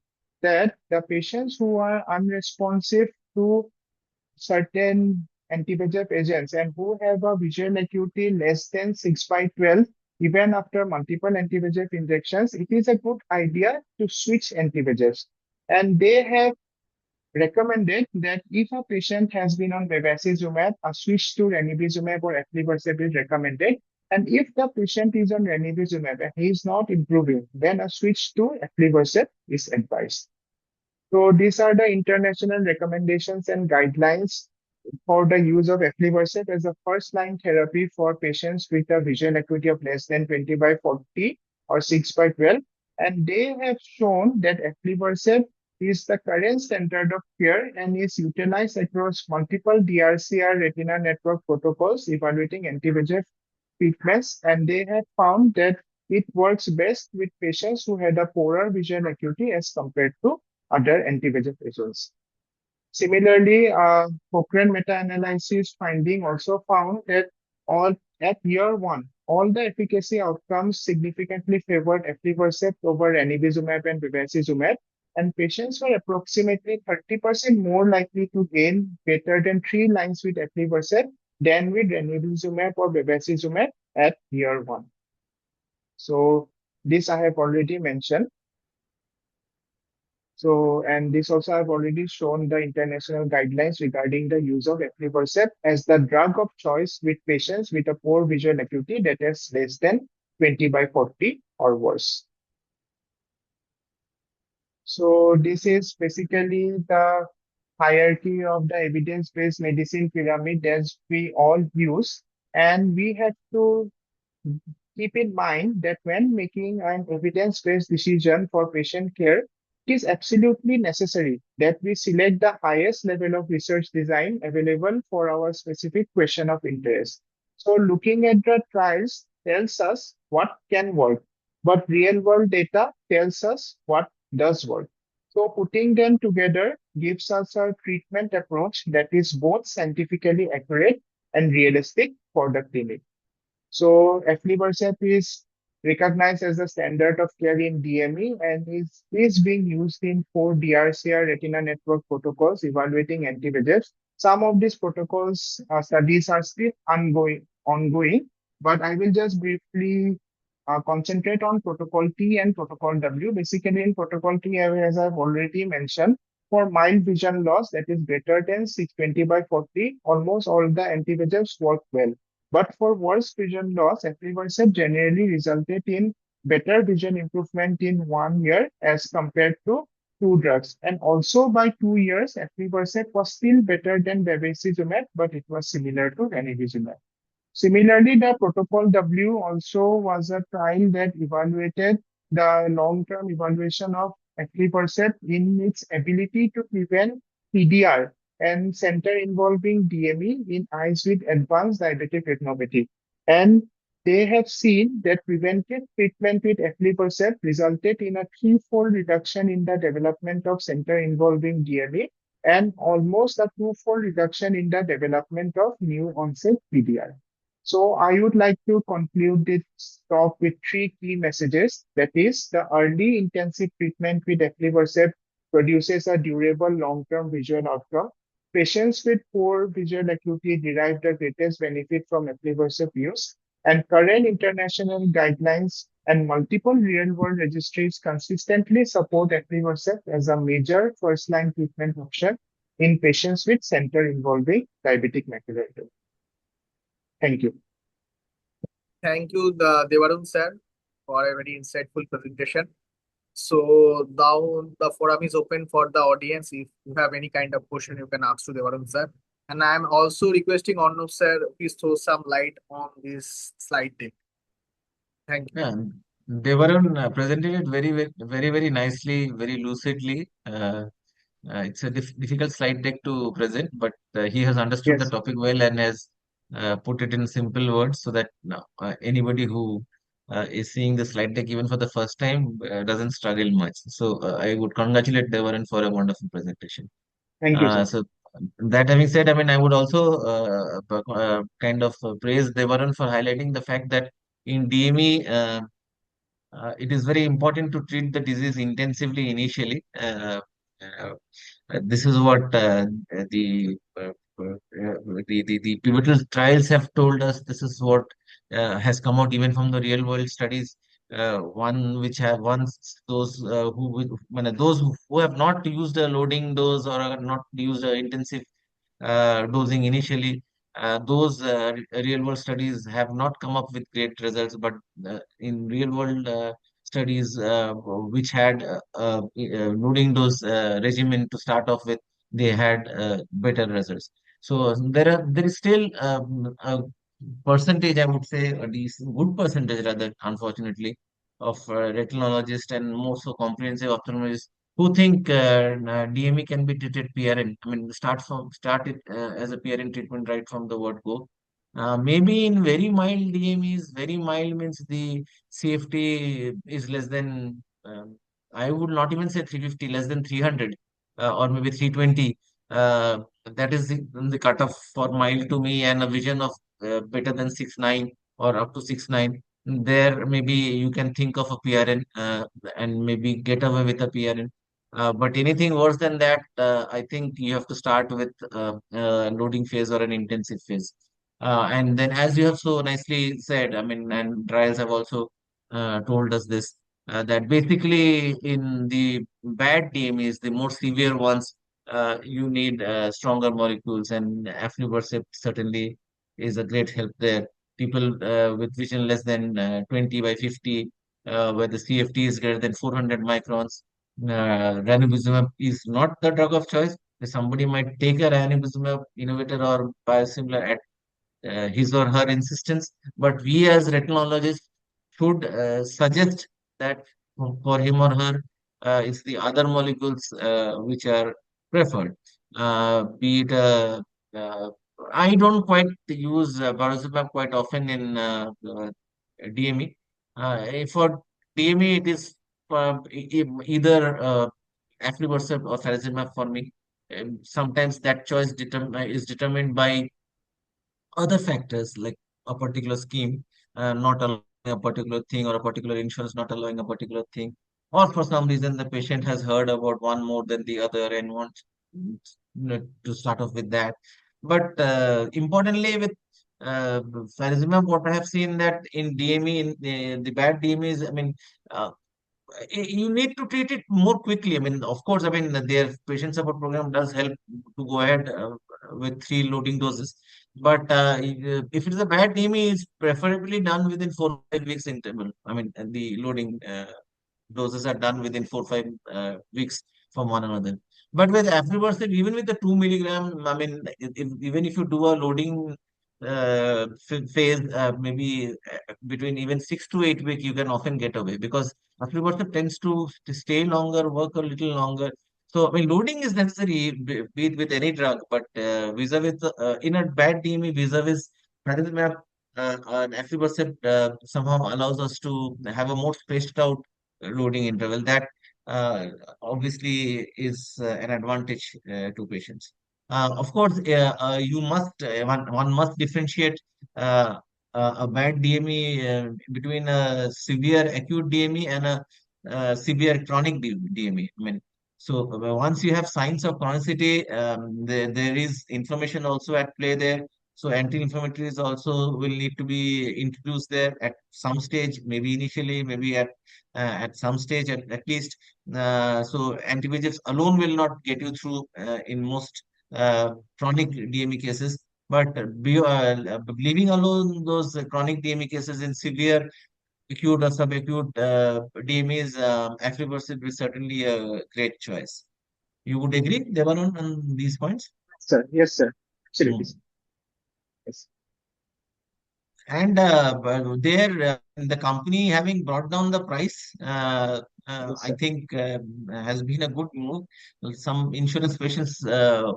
that the patients who are unresponsive to certain anti-VEGF agents and who have a visual acuity less than 6/12, even after multiple anti-VEGF injections, it is a good idea to switch anti-VEGFs. And they have recommended that if a patient has been on bevacizumab, a switch to ranibizumab or aflibercept is recommended. And if the patient is on ranibizumab and he is not improving, then a switch to aflibercept is advised. So these are the international recommendations and guidelines for the use of aflibercept as a first-line therapy for patients with a visual acuity of less than 20/40 or 6/12. And they have shown that aflibercept is the current standard of care and is utilized across multiple DRCR retina network protocols evaluating anti-VEGF treatments. And they have found that it works best with patients who had a poorer visual acuity as compared to other anti-VEGF agents. Similarly, Cochrane meta-analysis finding also found that at year 1, all the efficacy outcomes significantly favored aflibercept over ranibizumab and bevacizumab, and patients were approximately 30% more likely to gain greater than 3 lines with aflibercept than with ranibizumab or bevacizumab at year 1. So this I have already mentioned. So, and this also I've already shown the international guidelines regarding the use of aflibercept as the drug of choice with patients with a poor visual acuity that is less than 20/40 or worse. So this is basically the hierarchy of the evidence-based medicine pyramid that we all use. And we have to keep in mind that when making an evidence-based decision for patient care, it is absolutely necessary that we select the highest level of research design available for our specific question of interest. So looking at the trials tells us what can work, but real-world data tells us what does work. So putting them together gives us a treatment approach that is both scientifically accurate and realistic for the clinic. So aflibercept is recognized as the standard of care in DME and is being used in 4 DRCR retina network protocols evaluating anti-VEGFs. Some of these protocols studies are still ongoing, but I will just briefly concentrate on protocol T and protocol W. Basically, in protocol T, as I've already mentioned, for mild vision loss that is greater than 620/40, almost all the anti-VEGFs work well. But for worse vision loss, aflibercept generally resulted in better vision improvement in 1 year as compared to 2 drugs. And also by 2 years, aflibercept was still better than bevacizumab, but it was similar to ranibizumab. Similarly, the protocol W also was a trial that evaluated the long-term evaluation of aflibercept in its ability to prevent PDR and center involving DME in eyes with advanced diabetic retinopathy. And they have seen that preventive treatment with aflibercept resulted in a 3-fold reduction in the development of center involving DME and almost a 2-fold reduction in the development of new onset PDR. So I would like to conclude this talk with 3 key messages. That is, the early intensive treatment with aflibercept produces a durable long-term visual outcome. Patients with poor visual acuity derive the greatest benefit from aflibercept use, and current international guidelines and multiple real-world registries consistently support aflibercept as a major first-line treatment option in patients with center involving diabetic macular edema. Thank you. Thank you, Devarun sir, for a very insightful presentation. So now the forum is open for the audience. If you have any kind of question, you can ask to Devarun sir. And I'm also requesting Arnav sir, please throw some light on this slide deck. Thank you. Yeah, Devaran presented it very nicely, very lucidly. It's a difficult slide deck to present, but he has understood the Yes. topic well and has put it in simple words so that anybody who is seeing the slide deck even for the first time doesn't struggle much. So I would congratulate Devaran for a wonderful presentation. Thank you, sir. So that having said, I mean, I would also kind of praise Devaran for highlighting the fact that in DME, it is very important to treat the disease intensively initially. This is what the the pivotal trials have told us this is what has come out even from the real world studies. One which have once those who have not used a loading dose or have not used a intensive dosing initially, those real world studies have not come up with great results. But in real world studies which had loading dose regimen to start off with, they had better results. So there is still a percentage, I would say, a decent good percentage rather, unfortunately, of retinologists and more so comprehensive ophthalmologists who think DME can be treated PRN. I mean, start it as a PRN treatment right from the word go. Maybe in very mild DMEs, very mild means the CFT is less than, I would not even say 350, less than 300, or maybe 320. That is the cutoff for mild to me, and a vision of better than 6.9 or up to 6.9. There, maybe you can think of a PRN and maybe get away with a PRN. But anything worse than that, I think you have to start with loading phase or an intensive phase. And then, as you have so nicely said, I mean, and trials have also told us this, that basically in the bad DMEs, the more severe ones, you need stronger molecules, and aflibercept certainly is a great help there. People with vision less than 20 by 50, where the CFT is greater than 400 microns, ranibizumab is not the drug of choice. Somebody might take a ranibizumab innovator or biosimilar at his or her insistence, but we as retinologists should suggest that for him or her, it's the other molecules which are preferred. Be it uh, I don't quite use Barzolvolimab quite often in DME. For DME, it is either aflibercept or faricimab for me. Sometimes that choice is determined by other factors like a particular scheme not allowing a particular thing, or a particular insurance not allowing a particular thing, or for some reason the patient has heard about one more than the other and wants to start off with that. But importantly, with faricimab, what I have seen that in DME, in the bad DME is, I mean, uh, you need to treat it more quickly. I mean, of course, I mean, their patient support program does help to go ahead with 3 loading doses. But if it is a bad DME, it's preferably done within 4 or 5 weeks interval. I mean, and the loading doses are done within 4 or 5 weeks from one another. But with aflibercept, even with the 2 milligram, I mean, even if you do a loading phase, maybe between even 6 to 8 weeks, you can often get away because aflibercept tends to stay longer, work a little longer. So, I mean, loading is necessary, be it with any drug, but vis-a-vis in a bad DME, vis-a-vis faricimab, and aflibercept somehow allows us to have a more spaced out loading interval. That uh, obviously is an advantage to patients. Of course, one must differentiate uh, a bad DME between a severe acute DME and a severe chronic DME. I mean, so once you have signs of chronicity, there is inflammation also at play there. So anti-inflammatories also will need to be introduced there at some stage, maybe initially, maybe at some stage at least. So anti-VEGFs alone will not get you through in most chronic DME cases. But leaving alone those chronic DME cases in severe acute or subacute DMEs, aflibercept is certainly a great choice. You would agree, Devanan, on these points? Sir, yes, sir. Absolutely. Mm. Yes. And but there, the company having brought down the price, Yes, I sir. think has been a good move. Some insurance patients were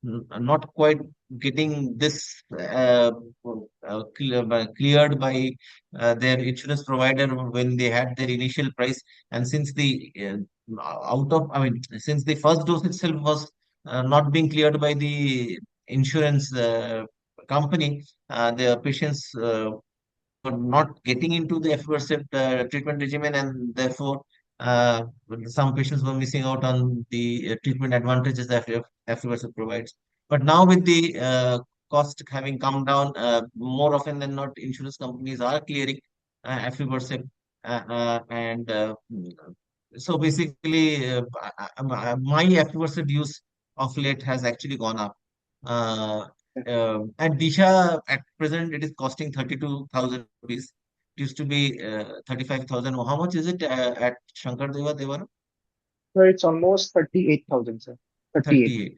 not quite getting this cleared by their insurance provider when they had their initial price. And since since the first dose itself was not being cleared by the insurance company, the patients were not getting into the aflibercept treatment regimen, and therefore some patients were missing out on the treatment advantages that aflibercept provides. But now with the cost having come down, more often than not, insurance companies are clearing aflibercept, and so basically, my aflibercept use of late has actually gone up. Uh, and Disha at present it is costing 32,000 rupees. It used to be 35,000. How much is it at Shankar Deva Devara? So it's almost 38,000, sir. 38. 38.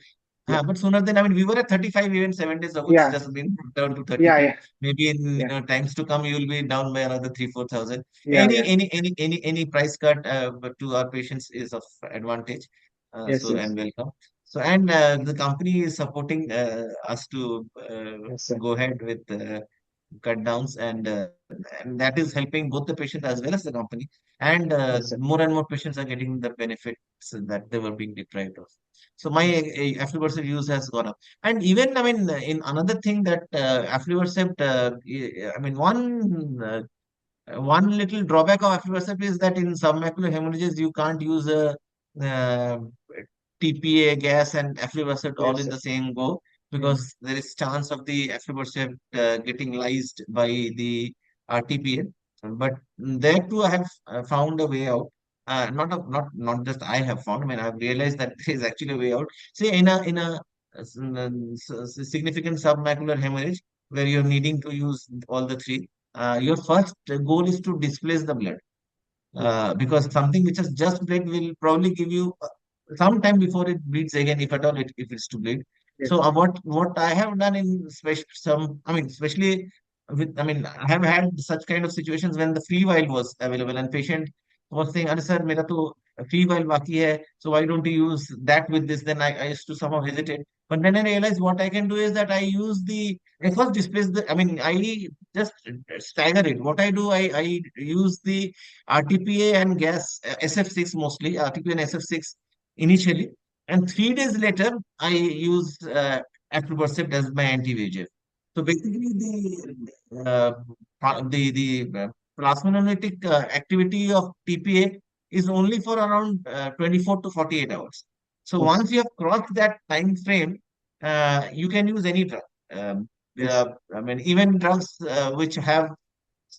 Yeah. But sooner than, I mean, we were at 35 even 7 days ago. It's Yeah. just been down to Yeah. 32. Yeah. Maybe in Yeah. times to come, you will be down by another 3,000-4,000. Yeah. Yeah. Any price cut but to our patients is of advantage. Yes. Yes. And welcome. So and the company is supporting us to Yes, sir. go ahead with cut downs, and that is helping both the patient as well as the company. And Yes, sir. more and more patients are getting the benefits that they were being deprived of. So my aflibercept use has gone up. And even, I mean, in another thing that aflibercept, I mean, one little drawback of aflibercept is that in submacular hemorrhages, you can't use a uh, TPA gas and aflibercept all Yes, in sir. the same go, Mm. because there is chance of the aflibercept getting lysed by the RTPA. But there too, I have found a way out. Not just I have found. I mean, I've realized that there is actually a way out. Say in a significant submacular hemorrhage where you're needing to use all the three. Your first goal is to displace the blood, because something which has just bled will probably give you some time before it bleeds again, if at all if it's to bleed. Yes, So sir. what I have done in especially with, I mean, I have had such kind of situations when the free vial was available and patient was saying, "Arey sir, mera to free vial baki hai, so why don't you use that with this?" Then I used to somehow hesitate. But then I realized what I can do is that I first displace I mean, I just stagger it. What I do, I use the RTPA and gas, SF6 mostly, RTPA and SF6 initially. And 3 days later, I use aflibercept as my anti-VEGF. So basically, the plasminolytic activity of TPA is only for around 24 to 48 hours. So Yes. once you have crossed that time frame, you can use any drug. Yes. I mean, even drugs which have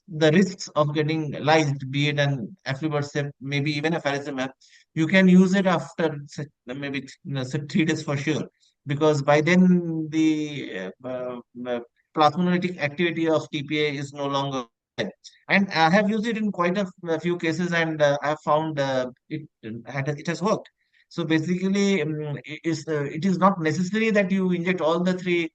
the risks of getting lysed, be it an aflibercept, maybe even a faricimab, you can use it after maybe 3 days for sure, because by then the plasminolytic activity of TPA is no longer there. And I have used it in quite a few cases, and I have found it has worked. So basically, it is not necessary that you inject all the three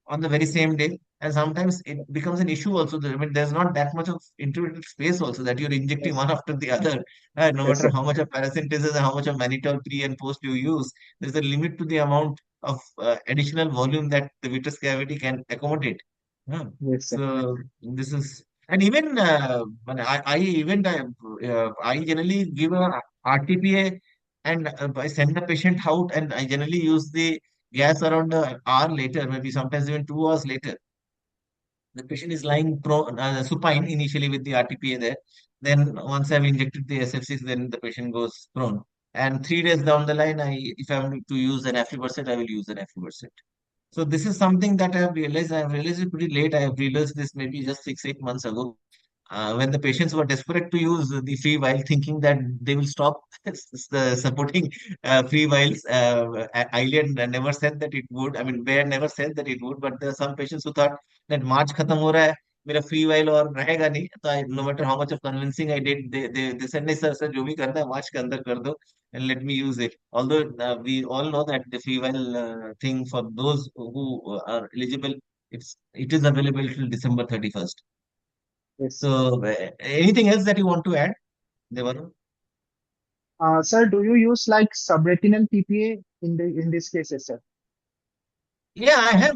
on the very same day. And sometimes it becomes an issue also. I mean, there's not that much of intermittent space also that you're injecting Yes. one after the other. No Yes, matter sir. how much of paracentesis and how much of mannitol pre and post you use, there's a limit to the amount of additional volume that the vitreous cavity can accommodate. Yeah. Yes, sir. So this is, and even when I generally give a RTPA, and I send the patient out, and I generally use the gas around an hour later, maybe sometimes even 2 hours later. The patient is lying supine initially with the RTPA there. Then once I've injected the SF6, then the patient goes prone. And 3 days down the line, if I'm to use an aflibercept, I will use an aflibercept. So this is something that I have realized. I have realized it pretty late. I have realized this maybe just 6-8 months ago, when the patients were desperate to use the free vial, thinking that they will stop supporting free vials. Eiliad never said that it would. I mean, Bayer never said that it would. But there are some patients who thought that March खत्म हो रहा है, मेरा free vial और रहेगा नहीं. So no matter how much of convincing I did, they said, नहीं sir, sir जो भी करना है March के अंदर कर दो and let me use it. Although we all know that the free vial thing for those who are eligible, it is available till December 31st. Yes. So, anything else that you want to add, Devanu? Sir, do you use like subretinal TPA in this cases, sir? Yeah, I have,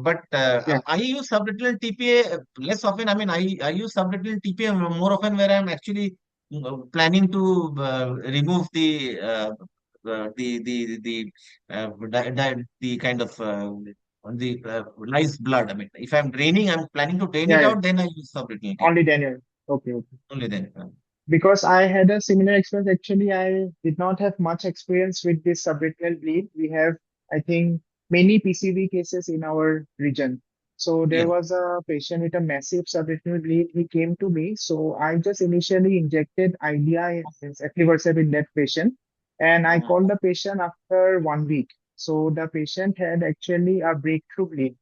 but Yeah. I use subretinal TPA less often. I mean, I use subretinal TPA more often where I'm actually planning to remove the kind of the nice blood. I mean, if I'm draining, I'm planning to drain Yeah. it Yeah. out, then I use subretinal TPA. Only Daniel. Okay. Okay. Only then. Because I had a similar experience. Actually, I did not have much experience with this subretinal bleed. We have, I think, many PCV cases in our region. So there Yeah. was a patient with a massive subretinal bleed. He came to me. So I just initially injected Eylea, means aflibercept in that patient. And I called the patient after 1 week. So the patient had actually a breakthrough bleed.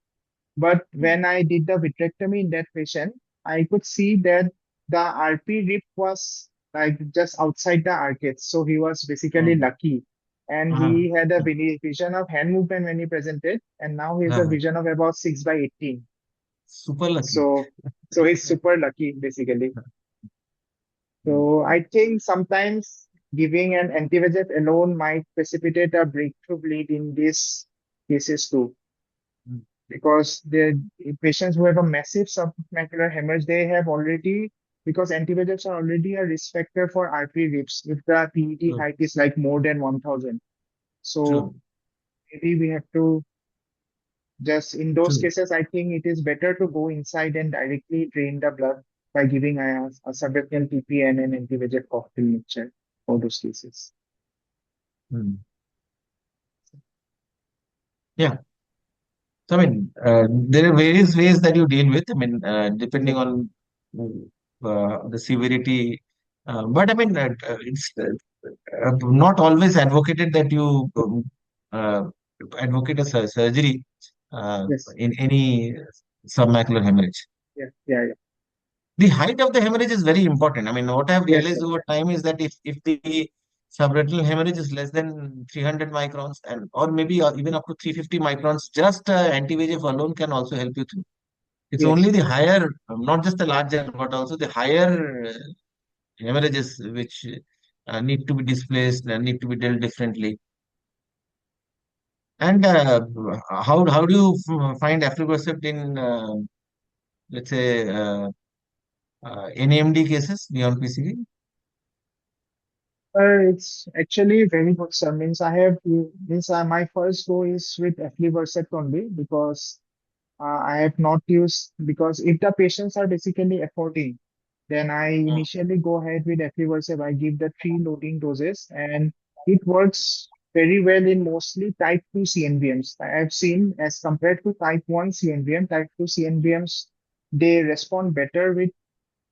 But when I did the vitrectomy in that patient, I could see that the RP rip was like just outside the arcade. So he was basically Mm. lucky. And Uh-huh. he had a vision of hand movement when he presented. And now he has a Uh-huh. vision of about 6 by 18. Super lucky. So, so he's super lucky basically. So I think sometimes giving an anti-VEGF alone might precipitate a breakthrough bleed in these cases too, Mm. because the patients who have a massive submacular hemorrhage, they have already, because anti-VEGFs are already a risk factor for RP rips if the PET True. height is like more than 1000. So True. maybe we have to just, in those True. cases, I think it is better to go inside and directly drain the blood by giving a subretinal TP and an anti-VEGF cocktail mixture for those cases. Mm. Yeah. So, I mean, there are various ways that you deal with. I mean, depending Yeah. on the severity. But I mean, it's not always advocated that you uh, advocate a surgery Yes. in any submacular hemorrhage. Yeah. Yeah. Yeah. The height of the hemorrhage is very important. I mean, what I've Yes, realized sir. over time is that if the subretinal hemorrhage is less than 300 microns and or maybe even up to 350 microns, just anti-VEGF alone can also help you through. It's only Yes. the higher, not just the larger, but also the higher hemorrhages which need to be displaced and need to be dealt differently. And how do you find aflibercept in let's say NAMD cases beyond PCV? It's actually very good, sir. Means I have, means my first go is with aflibercept only, because I have not used, because if the patients are basically affording, then I initially go ahead with aflibercept. I give the 3 loading doses, and it works very well in mostly type 2 CNVMs. I have seen, as compared to type 1 CNVM, type 2 CNVMs, they respond better with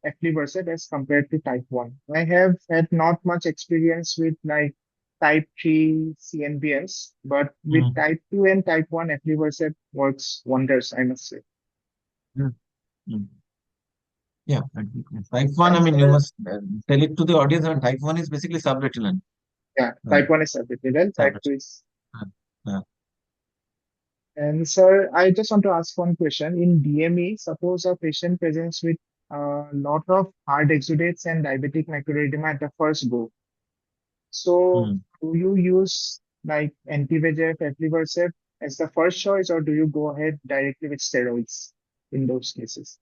aflibercept as compared to type 1. I have had not much experience with like type 3 CNVMs, but with Mm. type 2 and type 1, aflibercept works wonders, I must say. Mm. Mm. Yeah, and type 1, I And mean, you must tell it to the audience. And type 1 is basically subretinal. yeah, Uh, type 1 is subretinal, type 2 subretinal. is. Uh, uh, And sir, I just want to ask one question. In DME, suppose a patient presents with a lot of hard exudates and diabetic macular edema at the first go. So mm. do you use like anti-VEGF, aflibercept as the first choice, or do you go ahead directly with steroids in those cases?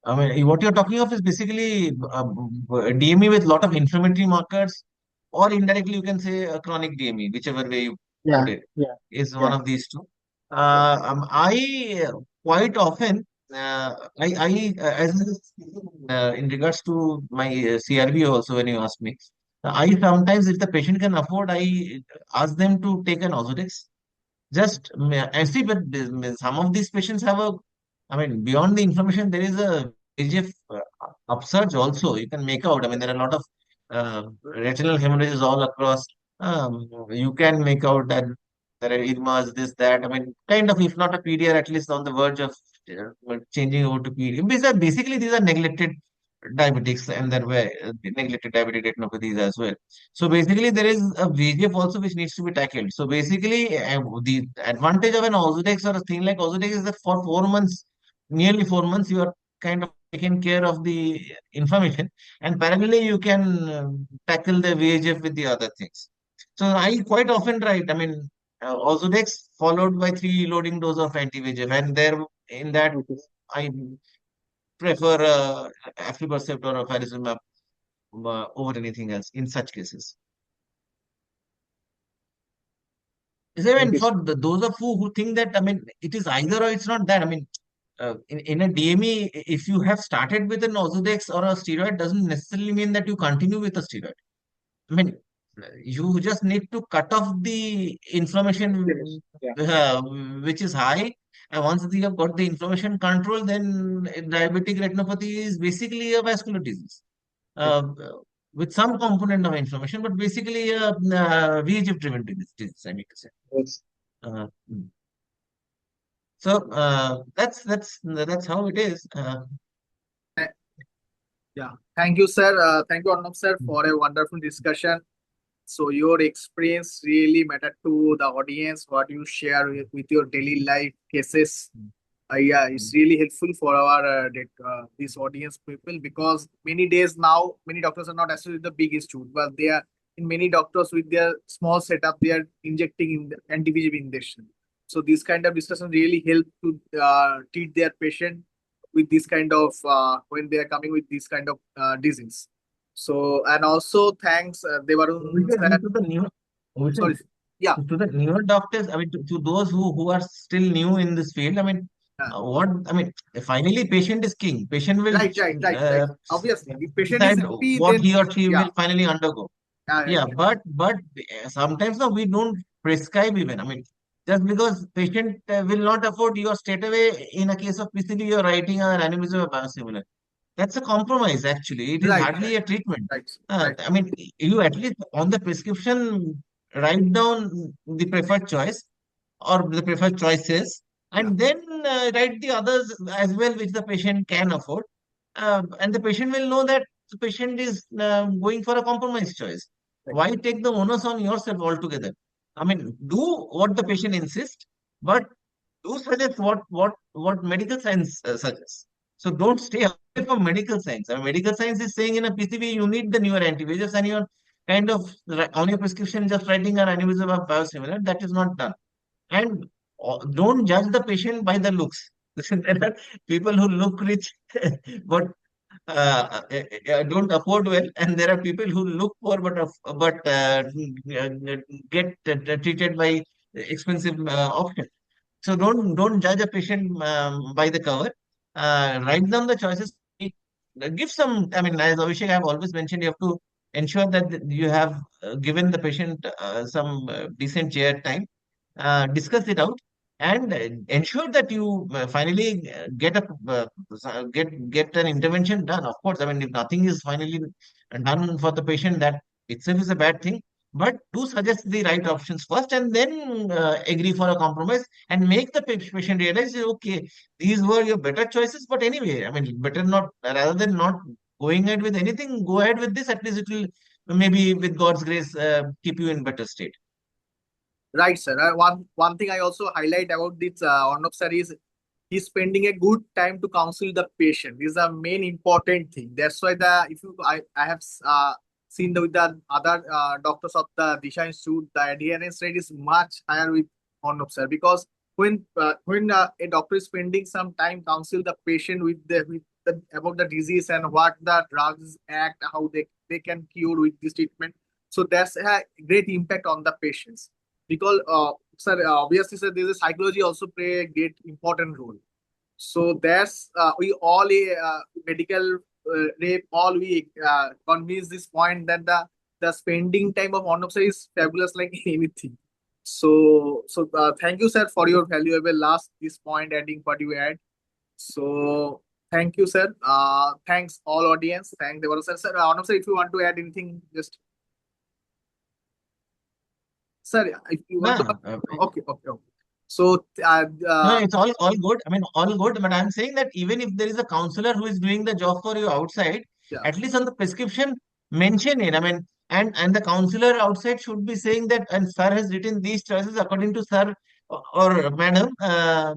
I mean, what you're talking of is basically DME with a lot of inflammatory markers, or indirectly you can say a chronic DME, whichever way you put Yeah, it, yeah, is one yeah, of these two. yeah. I quite often, as in regards to my CRB also, when you ask me, I sometimes, if the patient can afford, I ask them to take an Ozurdex. Just, I see, but some of these patients have a, I mean, beyond the inflammation, there is a VEGF upsurge also. You can make out. I mean, there are a lot of retinal hemorrhages all across. You can make out that there are edemas, this, that. I mean, kind of, if not a PDR, at least on the verge of changing over to PDR. Basically, these are neglected diabetics and there were neglected diabetic retinopathies as well. So basically, there is a VEGF also which needs to be tackled. So basically, the advantage of an Ozurdex or a thing like Ozurdex is that for 4 months, nearly 4 months, you are kind of taking care of the inflammation, and parallelly you can tackle the VEGF with the other things. So I quite often write, I mean, Ozurdex followed by 3 loading dose of anti-VEGF, and there in that Okay. I prefer aflibercept or faricimab over anything else in such cases. I Thank mean, you, for sir. those of you who think that, I mean, it is either or it's not that. I mean, in a DME, if you have started with an Ozurdex or a steroid, doesn't necessarily mean that you continue with a steroid. I mean, you just need to cut off the inflammation Yeah. uh, which is high. And once you have got the inflammation control, then diabetic retinopathy is basically a vascular disease uh, with some component of inflammation, but basically a VEGF-driven disease, I need to say. Yes. Uh, mm. so that's how it is. Yeah. Thank you, sir. Thank you, Arnab sir, for a wonderful discussion. So your experience really mattered to the audience, what you share with your daily life cases. Yeah, it's really helpful for our this audience people, because many days now many doctors are not associated with the big institute, but they are in many doctors with their small setup they are injecting in the anti-VEGF injection. So this kind of discussion really help to treat their patient with this kind of when they are coming with this kind of disease. So and also thanks Devarun sir. To the new, Sorry. Yeah. to the newer doctors, I mean, to those who are still new in this field, I mean, finally, patient is king. Patient will Right. Obviously, if patient is decide happy, what then he or she yeah, will finally undergo. Yeah, yeah. but sometimes no, we don't prescribe even. I mean, just because patient will not afford, you are straight away in a case of PCV, you're writing an ranibizumab biosimilar. That's a compromise, actually. It is Right, hardly a treatment. right. I mean, you at least on the prescription write down the preferred choice or the preferred choices, Yeah, and then write the others as well, which the patient can afford. And the patient will know that the patient is going for a compromise choice. right, Why take the onus on yourself altogether? I mean, do what the patient insists, but do suggest what medical science suggests. So don't stay away from medical science. Medical science is saying in a PCB you need the newer anti-VEGFs, and you're kind of on your prescription just writing an ranibizumab biosimilar. That is not done. And don't judge the patient by the looks. There are people who look rich but don't afford well, and there are people who look poor but get treated by expensive options. So don't judge a patient by the cover. Write down the choices. Give some. I mean, as Abhishek, I've always mentioned, you have to ensure that you have given the patient some decent chair time. Discuss it out, and ensure that you finally get an intervention done. Of course, I mean, if nothing is finally done for the patient, that itself is a bad thing. But do suggest the right options first, and then agree for a compromise, and make the patient realize, okay, these were your better choices. But anyway, I mean, better not, rather than not going ahead with anything, go ahead with this. At least it will maybe, with God's grace, keep you in better state. Right, sir. One thing I also highlight about this Arnab sir is he's spending a good time to counsel the patient. This is a main important thing. That's why I have seen with the other doctors of the Disha Institute, the adherence rate is much higher with Arnab sir, because when a doctor is spending some time counsel the patient about the disease and what the drugs act, how they can cure with this treatment. So that's a great impact on the patients, because sir, obviously sir, there's a psychology also play a great important role. So that's we all medical rep all we convince this point that the spending time of Arnab sir is fabulous like anything. So thank you sir for your valuable last this point adding what you add. So thank you sir. Thanks all audience. Thank Devaru sir. Sir, Arnab sir, if you want to add anything, just sir, if you want to. Okay. So No, it's all good. I mean, all good. But I'm saying that even if there is a counselor who is doing the job for you outside, yeah. at least on the prescription, mention it. I mean, and the counselor outside should be saying that, and sir has written these choices according to sir or madam. I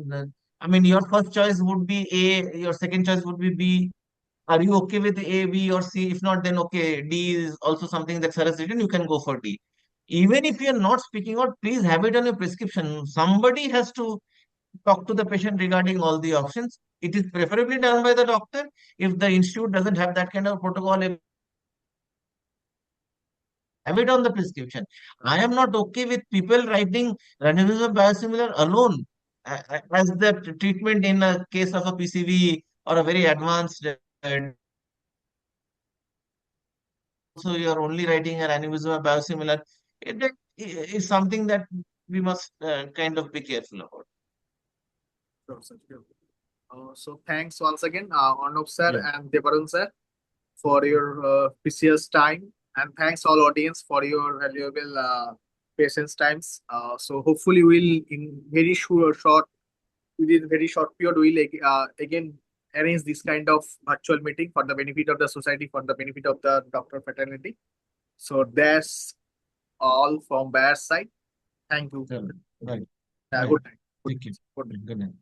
mean, your first choice would be A, your second choice would be B. Are you okay with A, B, or C? If not, then okay, D is also something that sir has written. You can go for D. Even if you're not speaking out, please have it on your prescription. Somebody has to talk to the patient regarding all the options. It is preferably done by the doctor. If the institute doesn't have that kind of protocol, have it on the prescription. I am not okay with people writing ranibizumab biosimilar alone as the treatment in a case of a PCV or a very advanced you are only writing a ranibizumab biosimilar, that is something that we must kind of be careful about. Sure, sir, sure. So thanks once again, Arnab sir Yeah. and Devaran sir, for your precious time, and thanks all audience for your valuable patience times. So hopefully we'll in very short within very short period we'll again arrange this kind of virtual meeting for the benefit of the society, for the benefit of the doctor fraternity. So that's all from Bayer's side. Thank you. Right. Right. Good night. Thank you. Good night. Good night.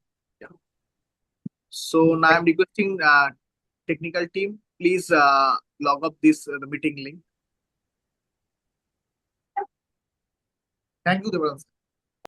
So now I'm requesting technical team, please log up this the meeting link. Thank you, Devaran sir.